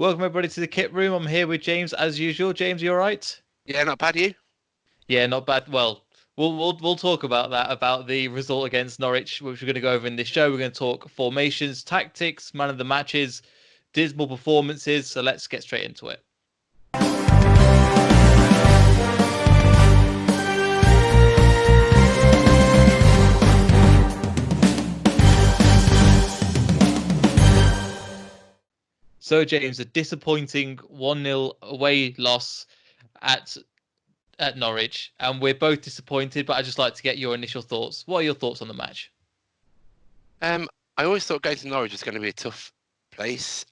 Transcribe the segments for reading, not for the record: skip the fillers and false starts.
Welcome everybody to the kit room. I'm here with James as usual. James, you all right? Yeah, not bad, you? Yeah, not bad. Well, we'll talk about that, about the result against Norwich, which we're going to go over in this show. We're going to talk formations, tactics, man of the matches, dismal performances. So let's get straight into it. So, James, a disappointing 1-0 away loss at at Norwich, and we're both disappointed. But I'd just like to get your initial thoughts. What are your thoughts on the match? I always thought going to Norwich was going to be a tough place.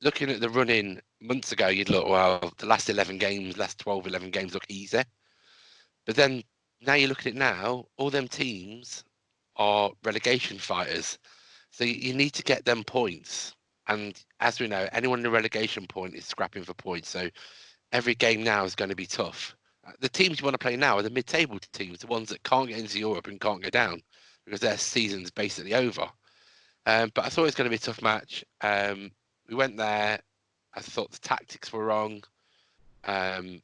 Looking at the run-in months ago, you'd look, well, the last 11 games, last 12, 11 games look easy. But then now you look at it now, all them teams are relegation fighters. So you need to get them points. And as we know, anyone in the relegation point is scrapping for points. So every game now is going to be tough. The teams you want to play now are the mid-table teams, the ones that can't get into Europe and can't go down because their season's basically over. But I thought it was going to be a tough match. We went there. I thought the tactics were wrong. I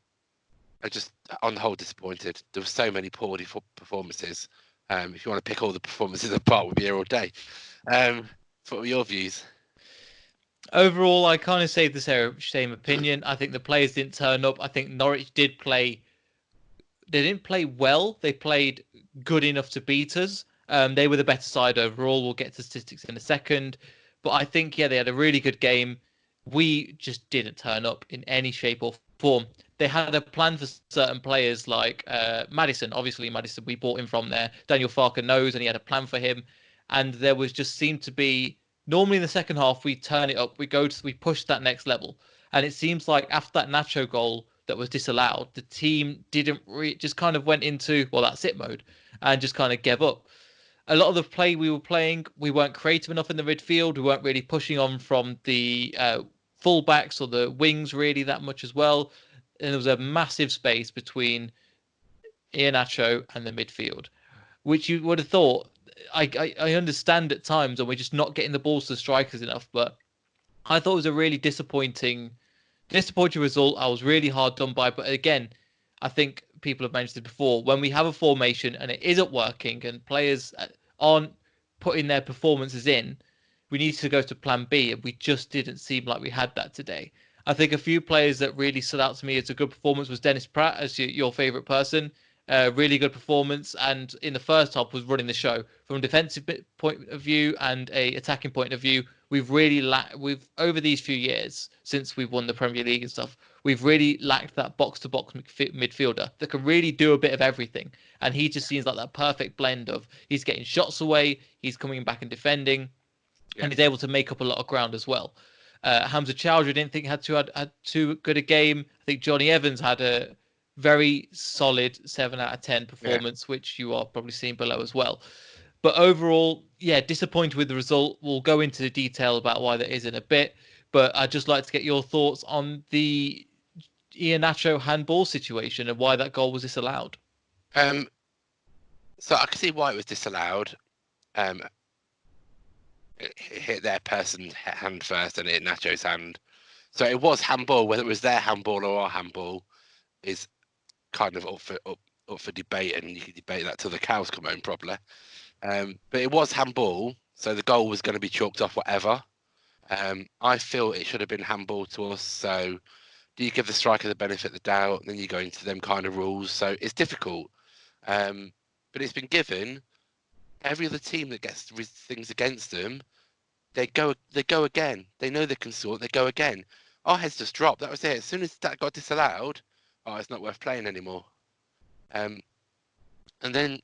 just, on the whole, disappointed. There were so many poor performances. If you want to pick all the performances apart, we'll be here all day. What were your views? Overall, I kind of say the same opinion. I think the players didn't turn up. I think Norwich did play. They didn't play well. They played good enough to beat us. They were the better side overall. We'll get to statistics in a second. But I think, yeah, they had a really good game. We just didn't turn up in any shape or form. They had a plan for certain players like Maddison. Obviously, Maddison, we bought him from there. Daniel Farker knows, and he had a plan for him. And there was just seemed to be normally in the second half we turn it up, we push that next level, and it seems like after that Nacho goal that was disallowed, the team didn't just kind of went into well that's it mode and just kind of gave up. A lot of the play we were playing, we weren't creative enough in the midfield. We weren't really pushing on from the fullbacks or the wings really that much as well. And there was a massive space between Iheanacho and the midfield, which you would have thought. I understand at times, and we're just not getting the balls to strikers enough. But I thought it was a really disappointing result. I was really hard done by. But again, I think people have mentioned it before. When we have a formation and it isn't working, and players aren't putting their performances in, we need to go to Plan B. And we just didn't seem like we had that today. I think a few players that really stood out to me as a good performance was Dennis Pratt as your favourite person. Really good performance, and in the first half was running the show from a defensive point of view and a attacking point of view. We've over these few years since we've won the Premier League and stuff, we've really lacked that box to box midfielder that can really do a bit of everything. And he just seems like that perfect blend of he's getting shots away, he's coming back and defending, and he's able to make up a lot of ground as well. Hamza Chowdhury didn't think had too good a game. I think Johnny Evans had a very solid 7 out of 10 performance, which you are probably seeing below as well. But overall, yeah, disappointed with the result. We'll go into the detail about why that is in a bit. But I'd just like to get your thoughts on the Iheanacho handball situation and why that goal was disallowed. So I can see why it was disallowed. It hit their person's hand first and it hit Nacho's hand. So it was handball. Whether it was their handball or our handball is kind of up for debate, and you can debate that till the cows come home properly. But it was handball, so the goal was going to be chalked off whatever. I feel it should have been handball to us. So do you give the striker the benefit of the doubt? Then you go into them kind of rules. So it's difficult. But it's been given. Every other team that gets things against them, they go again. They know they can sort. They go again. Our heads just dropped. That was it. As soon as that got disallowed, it's not worth playing anymore. And then,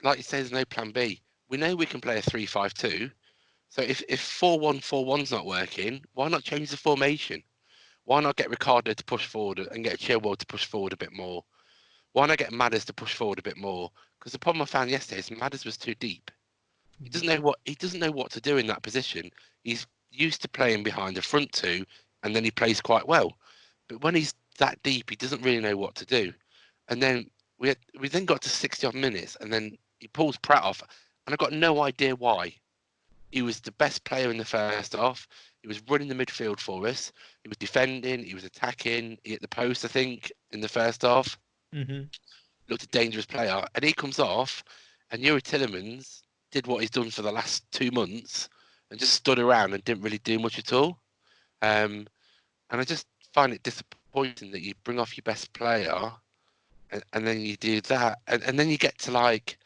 like you say, there's no plan B. We know we can play a 3-5-2. So if 4-1-4-1's not working, why not change the formation? Why not get Ricardo to push forward and get Chilwell to push forward a bit more? Why not get Madders to push forward a bit more? Because the problem I found yesterday is Madders was too deep. He doesn't know what to do in that position. He's used to playing behind the front two, and then he plays quite well. But when he's that deep, he doesn't really know what to do. And then we then got to 60 odd minutes, and then he pulls Pratt off, and I got no idea why. He was the best player in the first half. He was running the midfield for us. He was defending. He was attacking. He hit the post, I think, in the first half. Mm-hmm. Looked a dangerous player, and he comes off, and Yuri Tillemans did what he's done for the last 2 months, and just stood around and didn't really do much at all. And I just find it disappointing that you bring off your best player, and then you do that, and then you get to like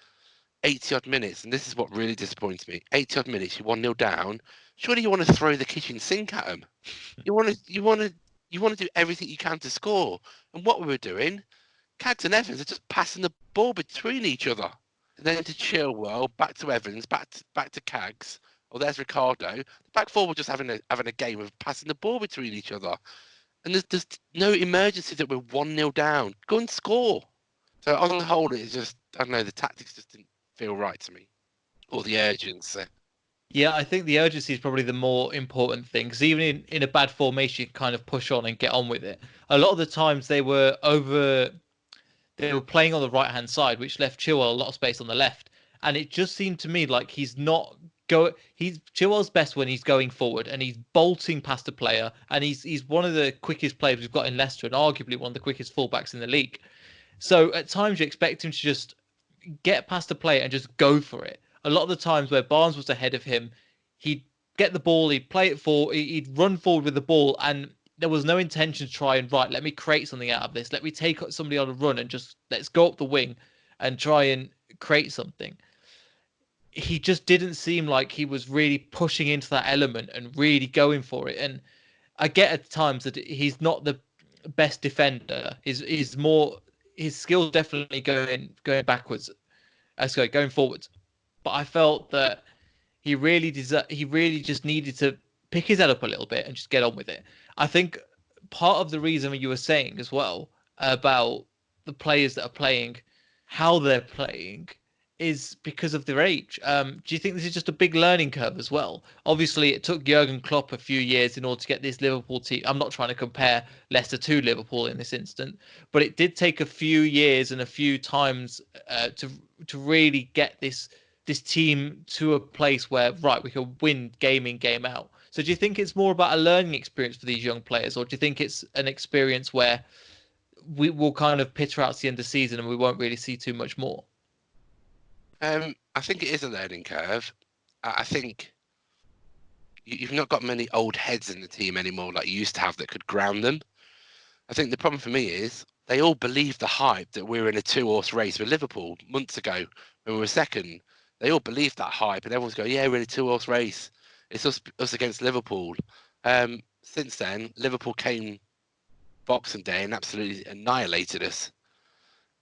80 odd minutes, and this is what really disappoints me. 80 odd minutes, you're 1-0 down. Surely you want to throw the kitchen sink at them. You want to do everything you can to score. And what we were doing, Cags and Evans are just passing the ball between each other. And then to Chilwell, back to Evans, back to Cags. Oh, there's Ricardo. The back four were just having a game of passing the ball between each other. And there's no emergency that we're 1-0 down. Go and score. So on the whole, it's just, I don't know, the tactics just didn't feel right to me, or the urgency. Yeah, I think the urgency is probably the more important thing because even in a bad formation, you kind of push on and get on with it. A lot of the times they were playing on the right hand side, which left Chilwell a lot of space on the left, and it just seemed to me like he's not go. He's Chilwell's best when he's going forward and he's bolting past a player, and he's one of the quickest players we've got in Leicester and arguably one of the quickest fullbacks in the league. So at times you expect him to just get past the player and just go for it. A lot of the times where Barnes was ahead of him, he'd get the ball, he'd play it forward, he'd run forward with the ball, and there was no intention to try and let me create something out of this. Let me take somebody on a run and just let's go up the wing and try and create something. He just didn't seem like he was really pushing into that element and really going for it. And I get at times that he's not the best defender. He's more his skills definitely going backwards. Sorry, going forwards. But I felt that he really just needed to pick his head up a little bit and just get on with it. I think part of the reason you were saying as well about the players that are playing, how they're playing, is because of their age. Do you think this is just a big learning curve as well? Obviously, it took Jurgen Klopp a few years in order to get this Liverpool team. I'm not trying to compare Leicester to Liverpool in this instant, but it did take a few years and a few times to really get this team to a place where we can win game in, game out. So do you think it's more about a learning experience for these young players, or do you think it's an experience where we will kind of peter out to the end of the season and we won't really see too much more? I think it is a learning curve. I think you've not got many old heads in the team anymore like you used to have that could ground them. I think the problem for me is they all believe the hype that we were in a 2-horse race with Liverpool months ago when we were second. They all believed that hype, and everyone's going, "Yeah, we're in a 2-horse race. It's us against Liverpool." Since then, Liverpool came Boxing Day and absolutely annihilated us.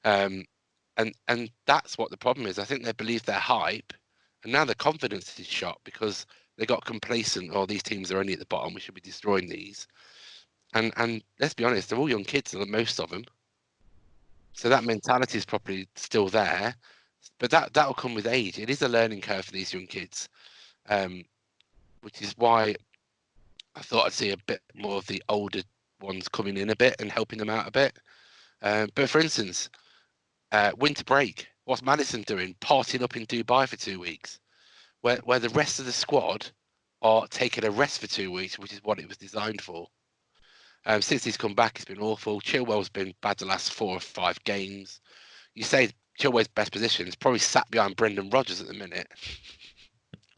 And that's what the problem is. I think they believe their hype, and now their confidence is shot because they got complacent. Oh, these teams are only at the bottom. We should be destroying these. And let's be honest, they're all young kids, most of them. So that mentality is probably still there, but that will come with age. It is a learning curve for these young kids, which is why I thought I'd see a bit more of the older ones coming in a bit and helping them out a bit. But for instance, winter break, what's Madison doing? Partying up in Dubai for 2 weeks, where the rest of the squad are taking a rest for 2 weeks, which is what it was designed for. Since he's come back, it's been awful. Chilwell's been bad the last 4 or 5 games. You say Chilwell's best position is probably sat behind Brendan Rodgers at the minute.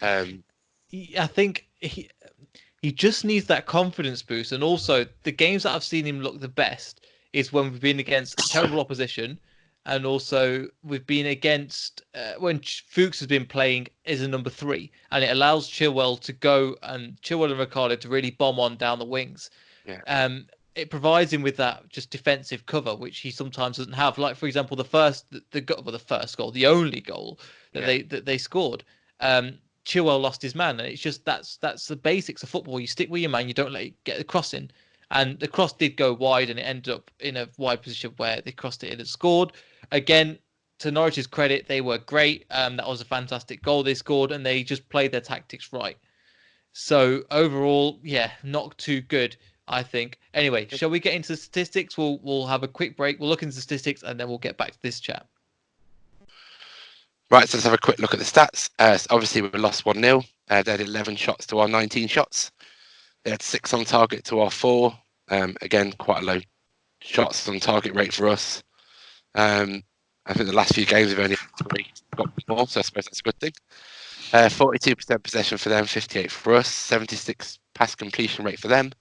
I think he just needs that confidence boost, and also the games that I've seen him look the best is when we've been against terrible opposition, and also we've been against when Fuchs has been playing as a number 3, and it allows Chilwell and Ricardo to really bomb on down the wings. Yeah. It provides him with that just defensive cover, which he sometimes doesn't have. Like for example, the first goal, the only goal that they scored. Chilwell lost his man, and it's just that's the basics of football. You stick with your man, you don't let it get the cross in, and the cross did go wide, and it ended up in a wide position where they crossed it in and scored. Again, to Norwich's credit, they were great. That was a fantastic goal they scored, and they just played their tactics right. So overall, yeah, not too good, I think. Anyway, shall we get into the statistics? We'll have a quick break. We'll look into the statistics, and then we'll get back to this chat. Right, so let's have a quick look at the stats. Obviously, we lost 1-0. They had 11 shots to our 19 shots. They had 6 on target to our 4. Again, quite a low shots on target rate for us. I think the last few games we've only had 3 got more, so I suppose that's a good thing. 42% possession for them, 58 for us, 76 pass completion rate for them,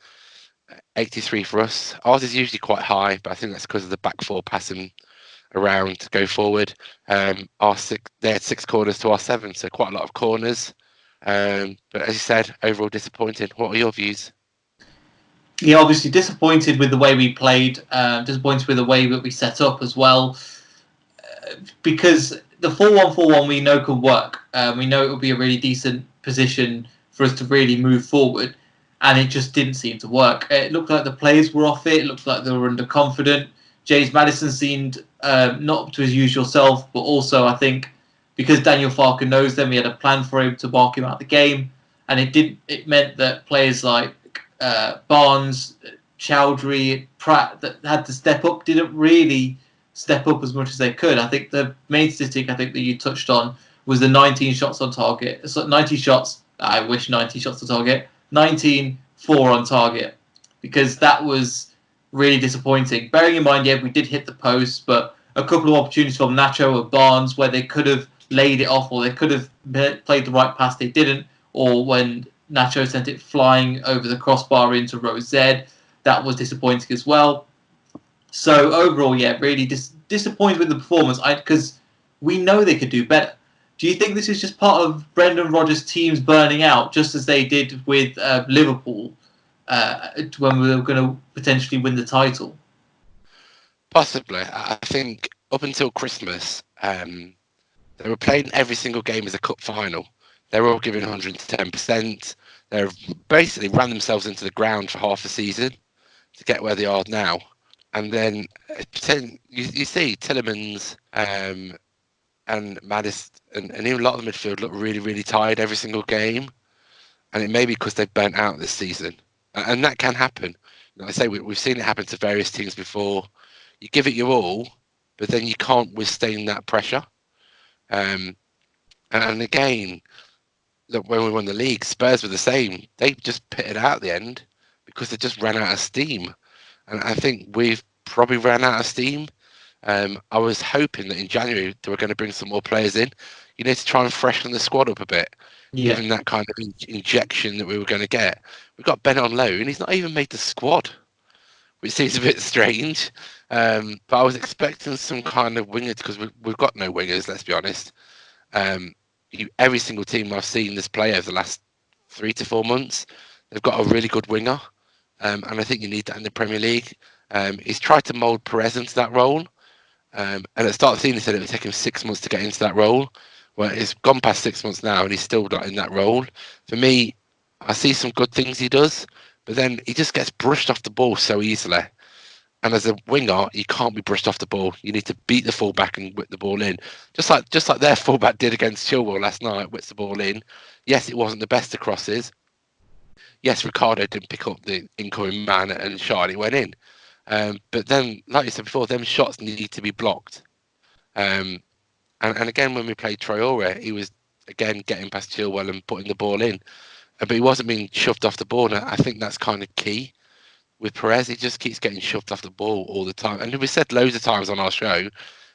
83 for us. Ours is usually quite high, but I think that's because of the back 4 passing around to go forward. They had 6 corners to our 7, so quite a lot of corners. But as you said, overall disappointing. What are your views? Yeah, obviously disappointed with the way we played, disappointed with the way that we set up as well, because the 4-1-4-1 we know could work. We know it will be a really decent position for us to really move forward, and it just didn't seem to work. It looked like the players were off it. It looked like they were underconfident. James Maddison seemed not up to his usual self, but also I think because Daniel Farker knows them, he had a plan for him to mark him out of the game, and it meant that players like Barnes, Chowdhury, Pratt that had to step up didn't really step up as much as they could. I think the main statistic that you touched on was the 19 shots on target. So 90 shots. I wish 90 shots on target. 19 4 on target, because that was really disappointing. Bearing in mind, yeah, we did hit the post, but a couple of opportunities from Nacho or Barnes where they could have laid it off or they could have played the right pass, they didn't. Or when Nacho sent it flying over the crossbar into row Z, that was disappointing as well. So overall, yeah, really disappointed with the performance, because we know they could do better. Do you think this is just part of Brendan Rodgers' teams burning out, just as they did with Liverpool when we were going to potentially win the title? Possibly. I think up until Christmas, they were playing every single game as a cup final. They were all giving 110%. They basically ran themselves into the ground for half a season to get where they are now. And then you see Tielemans and Maddis and even a lot of the midfield look really, really tired every single game. And it may be because they've burnt out this season. And that can happen. Like I say, we've seen it happen to various teams before. You give it your all, but then you can't withstand that pressure. And again, look, when we won the league, Spurs were the same. They just pitted out at the end because they just ran out of steam. And I think we've probably ran out of steam. I was hoping that in January they were going to bring some more players in. You need to try and freshen the squad up a bit, given that kind of injection that we were going to get. We got Ben on loan, and he's not even made the squad, which seems a bit strange. But I was expecting some kind of wingers, because we've got no wingers, let's be honest. Every single team I've seen this play over the last 3 to 4 months, they've got a really good winger. And I think you need that in the Premier League. He's tried to mould Perez into that role. And at the start of the season, he said it would take him 6 months to get into that role. Well, it's gone past 6 months now, and he's still not in that role. For me, I see some good things he does, but then he just gets brushed off the ball so easily. And as a winger, you can't be brushed off the ball. You need to beat the fullback and whip the ball in, just like their fullback did against Chilwell last night. Whips the ball in. Yes, it wasn't the best of crosses. Yes, Ricardo didn't pick up the incoming man and shot, and it went in. But then, like you said before, them shots need to be blocked. And again, when we played Traore, he was again getting past Chilwell and putting the ball in, but he wasn't being shoved off the ball. And I think that's kind of key with Perez. He just keeps getting shoved off the ball all the time. And we said loads of times on our show,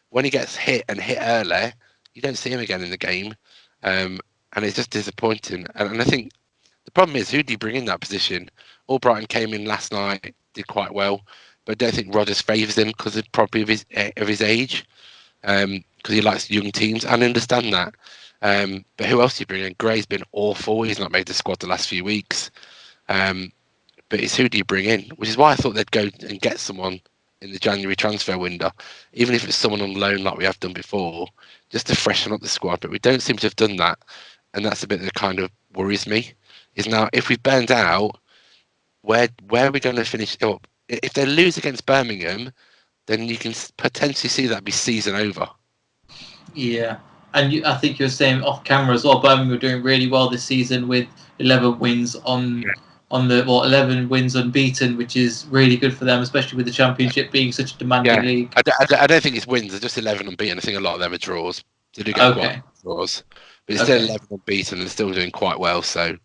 when he gets hit early, you don't see him again in the game, and it's just disappointing. And I think the problem is, who do you bring in that position? Albrighton came in last night, did quite well, but I don't think Rodgers favours him because of probably of his age. Because he likes young teams, and I understand that. But who else do you bring in? Gray's been awful. He's not made the squad the last few weeks. But it's who do you bring in? Which is why I thought they'd go and get someone in the January transfer window, even if it's someone on loan like we have done before, just to freshen up the squad. But we don't seem to have done that, and that's a bit that kind of worries me. Is now, if we've burned out, where are we going to finish up? If they lose against Birmingham, then you can potentially see that be season over. Yeah, and I think you were saying off camera as well, Birmingham were doing really well this season with 11 wins on 11 wins unbeaten, which is really good for them, especially with the Championship being such a demanding league. I don't think it's wins. They're just 11 unbeaten. I think a lot of them are draws. They do get quite draws, but it's still 11 unbeaten and still doing quite well. So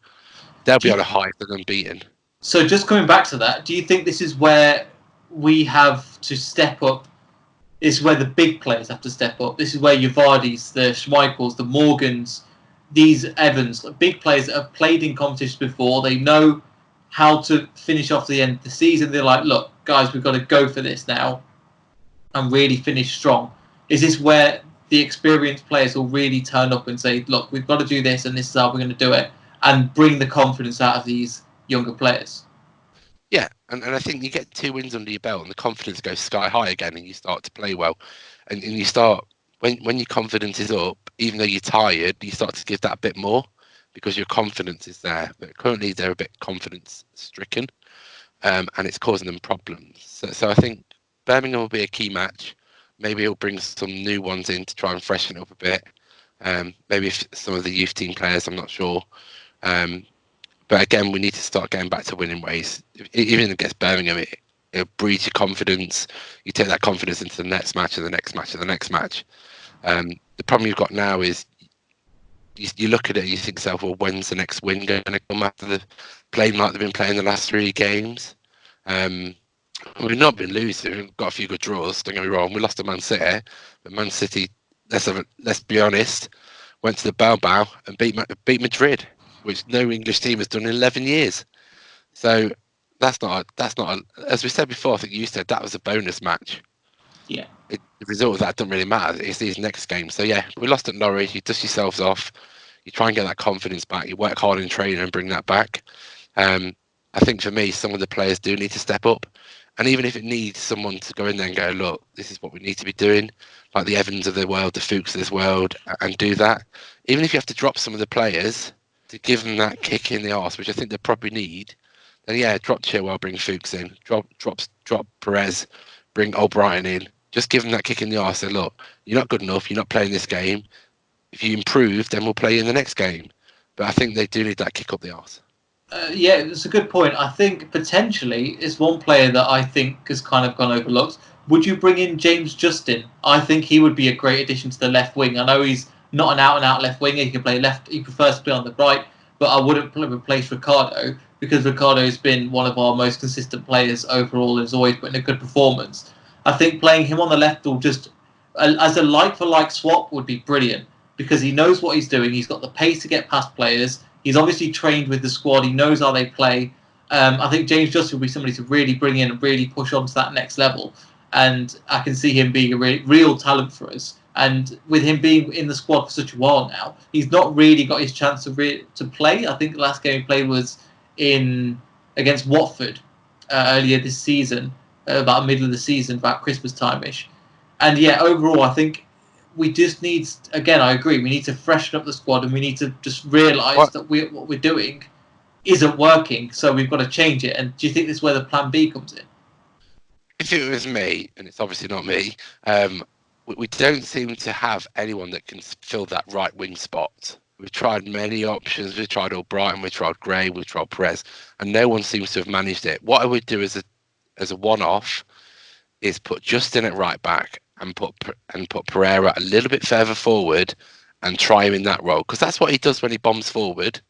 they'll be on a high if they're unbeaten. So just coming back to that, do you think this is where we have to step up? This is where the big players have to step up. This is where your Vardys, the Schmeichels, the Morgans, these Evans, big players that have played in competitions before. They know how to finish off the end of the season. They're like, look, guys, we've got to go for this now and really finish strong. Is this where the experienced players will really turn up and say, look, we've got to do this and this is how we're going to do it, and bring the confidence out of these younger players? Yeah, and I think you get 2 wins under your belt and the confidence goes sky high again and you start to play well. And you start, when your confidence is up, even though you're tired, you start to give that a bit more because your confidence is there. But currently they're a bit confidence stricken, and it's causing them problems. So I think Birmingham will be a key match. Maybe he'll bring some new ones in to try and freshen it up a bit. Maybe if some of the youth team players, I'm not sure. But again, we need to start getting back to winning ways. Even against Birmingham, it breeds your confidence. You take that confidence into the next match and the next match and the next match. The problem you've got now is you look at it and you think to yourself, well, when's the next win going to come after the playing like they've been playing the last 3 games? We've not been losing. We've got a few good draws. Don't get me wrong. We lost to Man City, but Man City, let's be honest, went to the Bilbao and beat Madrid, which no English team has done in 11 years. So that's not as we said before. I think you said that was a bonus match. Yeah. The result of that doesn't really matter. It's these next games. So yeah, we lost at Norwich. You dust yourselves off. You try and get that confidence back. You work hard in training and bring that back. I think for me, some of the players do need to step up. And even if it needs someone to go in there and go, look, this is what we need to be doing, like the Evans of the world, the Fuchs of this world, and do that. Even if you have to drop some of the players to give them that kick in the arse, which I think they probably need, then yeah, drop Chilwell, bring Fuchs in, drop Perez, bring O'Brien in. Just give them that kick in the arse. Say, look, you're not good enough. You're not playing this game. If you improve, then we'll play you in the next game. But I think they do need that kick up the arse. Yeah, it's a good point. I think potentially it's one player that I think has kind of gone overlooked. Would you bring in James Justin? I think he would be a great addition to the left wing. I know he's not an out-and-out left winger. He can play left. He prefers to play on the right. But I wouldn't replace Ricardo because Ricardo's been one of our most consistent players overall and has always put in a good performance. I think playing him on the left will just, as a like-for-like swap, would be brilliant because he knows what he's doing. He's got the pace to get past players. He's obviously trained with the squad. He knows how they play. I think James Justin will be somebody to really bring in and really push on to that next level. And I can see him being a real talent for us. And with him being in the squad for such a while now, he's not really got his chance to play. I think the last game he played was against Watford earlier this season, about middle of the season, about Christmas time-ish. And yeah, overall, I think we just need, again, I agree, we need to freshen up the squad and we need to just realise that what we're doing isn't working, so we've got to change it. And do you think this is where the plan B comes in? If it was me, and it's obviously not me, we don't seem to have anyone that can fill that right wing spot. We've tried many options. We've tried O'Brien, we've tried Gray, we've tried Perez, and no one seems to have managed it. What I would do as a one-off is put Justin at right back and put Pereira a little bit further forward and try him in that role, because that's what he does when he bombs forward.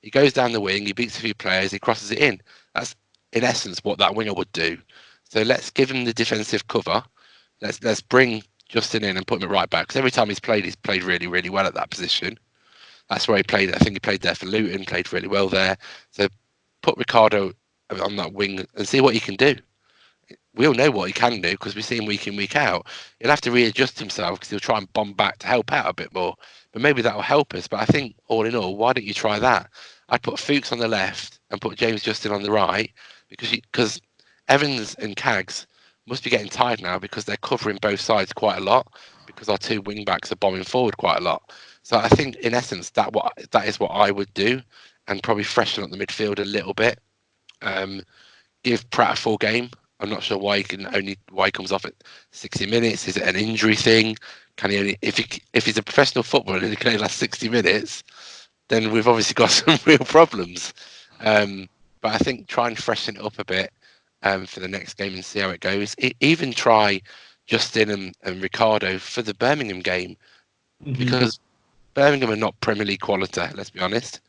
He goes down the wing, he beats a few players, he crosses it in. That's in essence what that winger would do. So let's give him the defensive cover. Let's bring Justin in and put him at right back, because every time he's played really, really well at that position. That's where he played. I think he played there for Luton, played really well there. So put Ricardo on that wing and see what he can do. We all know what he can do because we see him week in, week out. He'll have to readjust himself because he'll try and bomb back to help out a bit more. But maybe that will help us. But I think all in all, why don't you try that? I'd put Fuchs on the left and put James Justin on the right, because Evans and Cags must be getting tired now because they're covering both sides quite a lot, because our 2 wing backs are bombing forward quite a lot. So I think in essence that is what I would do, and probably freshen up the midfield a little bit. Give Pratt a full game. I'm not sure why he comes off at 60 minutes. Is it an injury thing? Can he only, if he's a professional footballer and he can only last 60 minutes, then we've obviously got some real problems. But I think try and freshen it up a bit for the next game and see how it goes. Even try Justin and Ricardo for the Birmingham game, because Birmingham are not Premier League quality, let's be honest.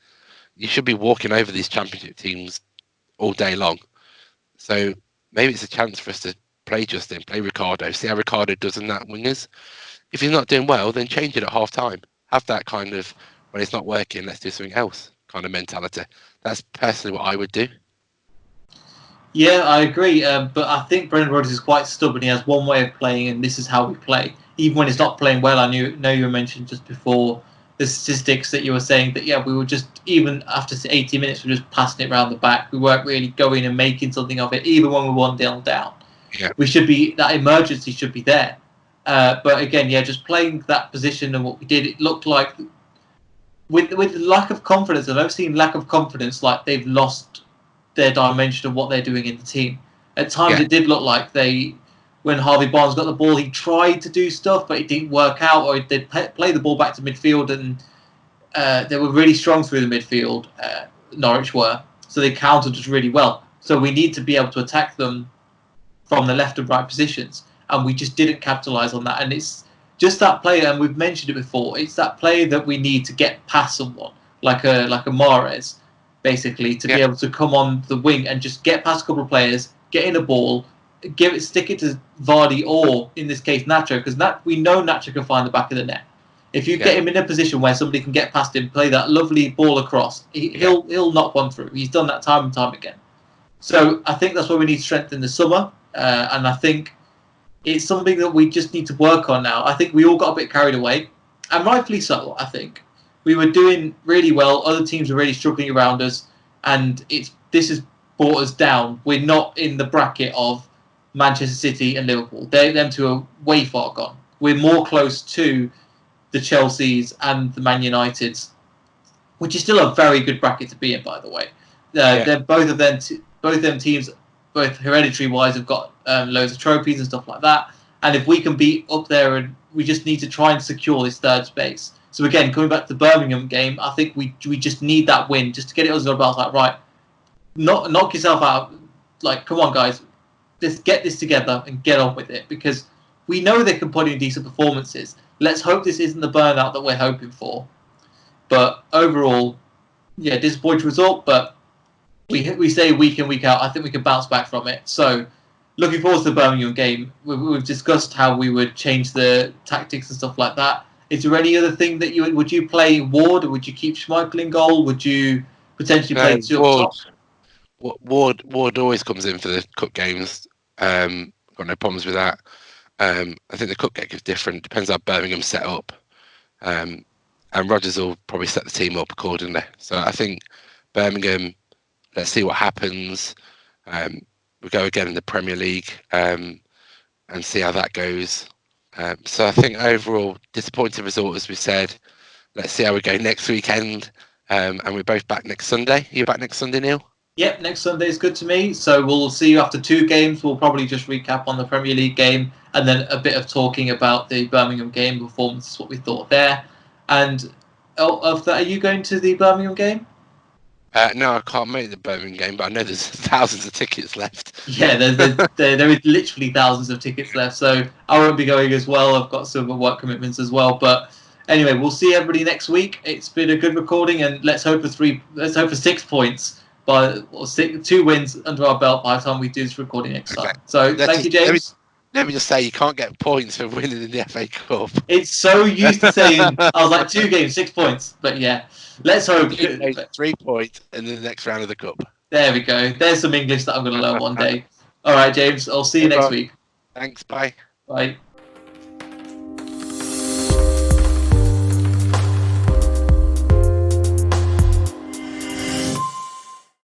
You should be walking over these Championship teams all day long. So maybe it's a chance for us to play Justin, play Ricardo, see how Ricardo does in that wingers. If he's not doing well, then change it at half time. Have that kind of, when it's not working, let's do something else kind of mentality. That's personally what I would do. Yeah, I agree. But I think Brendan Rodgers is quite stubborn. He has one way of playing, and this is how we play. Even when he's not playing well, I know you mentioned just before the statistics that you were saying that, yeah, we were just, even after 80 minutes, we were just passing it around the back. We weren't really going and making something of it, even when we were 1-0 down. Yeah. We should be, that emergency should be there. But again, yeah, just playing that position and what we did, it looked like with lack of confidence, and I've seen lack of confidence like they've lost their dimension of what they're doing in the team. At times, It did look like when Harvey Barnes got the ball, he tried to do stuff, but it didn't work out, or they'd play the ball back to midfield, and they were really strong through the midfield, Norwich were, so they countered us really well. So we need to be able to attack them from the left and right positions, and we just didn't capitalise on that. And it's just that player, and we've mentioned it before, it's that player that we need to get past someone, like a Mahrez, basically, to be able to come on the wing and just get past a couple of players, get in a ball, stick it to Vardy, or in this case Nacho, because we know Nacho can find the back of the net. If you get him in a position where somebody can get past him, play that lovely ball across, he'll knock one through. He's done that time and time again. So I think that's where we need strength in the summer, and I think it's something that we just need to work on now. I think we all got a bit carried away, and rightfully so. I think we were doing really well. Other teams were really struggling around us, and this has brought us down. We're not in the bracket of Manchester City and Liverpool. Them two are way far gone. We're more close to the Chelseas and the Man Uniteds, which is still a very good bracket to be in, by the way. They're both of them teams, both hereditary wise, have got loads of trophies and stuff like that. And if we can be up there, and we just need to try and secure this third space. So again, coming back to the Birmingham game, I think we just need that win just to get it under our belt. Like, right, knock yourself out. Like, come on, guys, let's get this together and get on with it, because we know they can put in decent performances. Let's hope this isn't the burnout that we're hoping for. But overall, yeah, disappointing result. But we say week in, week out, I think we can bounce back from it. So looking forward to the Birmingham game. We've discussed how we would change the tactics and stuff like that. Is there any other thing that would you play Ward, or would you keep Schmeichel in goal? Would you potentially play two up top? Ward always comes in for the cup games. Got no problems with that. I think the cup game is different. Depends how Birmingham's set up. And Rodgers will probably set the team up accordingly. So I think Birmingham, let's see what happens. We'll go again in the Premier League and see how that goes. So I think overall, disappointing result, as we said. Let's see how we go next weekend. And we're both back next Sunday. Are you back next Sunday, Neil? Yep, next Sunday is good to me. So we'll see you after 2 games. We'll probably just recap on the Premier League game, and then a bit of talking about the Birmingham game performance, what we thought there. And of that, are you going to the Birmingham game? No, I can't make the Birmingham game, but I know there's thousands of tickets left. Yeah, there is literally thousands of tickets left. So I won't be going as well. I've got some work commitments as well. But anyway, we'll see everybody next week. It's been a good recording, and let's hope for 6 points. 2 wins under our belt by the time we do this recording next time. So thank you, James. Let me just say, you can't get points for winning in the FA Cup. It's so used to saying, I was like, 2 games, 6 points. But yeah, let's hope. 3 points in the next round of the Cup. There we go. There's some English that I'm going to learn one day. All right, James, I'll see you next week. Thanks, bye. Bye.